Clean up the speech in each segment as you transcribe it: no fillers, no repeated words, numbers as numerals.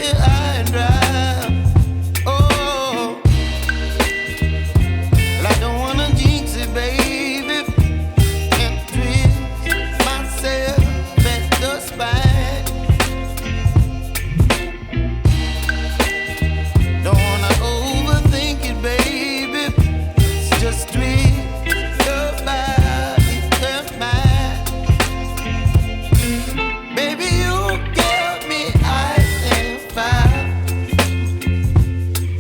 here high and dry. Oh, well, I don't wanna jinx it, baby, and twist myself at the spine. Don't wanna overthink it, baby. It's just twist your body and mine. Baby, you give me ice and fire.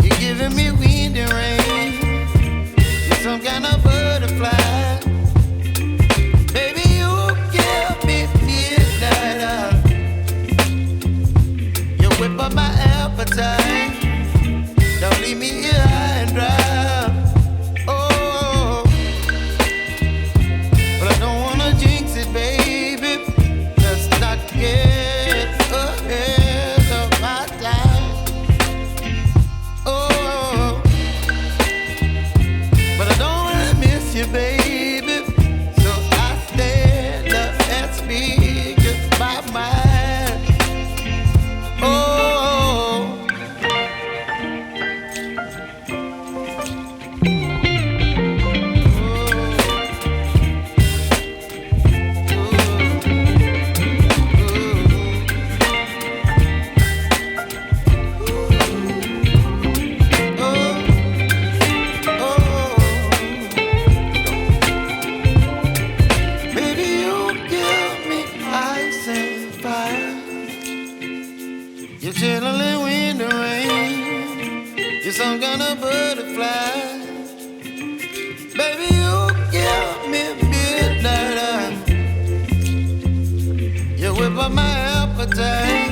You're giving me wind and rain. You're some kind of butterfly. Baby, you give me midnight. You whip up my appetite. Don't leave me here high and dry. Oh, but I don't wanna jinx it, baby. Let's not get ahead of my time. Oh, but I don't wanna miss you, baby. So I stand up and speak my mind. Oh. Baby, you give me ice and fire. You're chilling wind and rain. You're some kind of butterfly. Baby, you give me midnight. You whip up my appetite.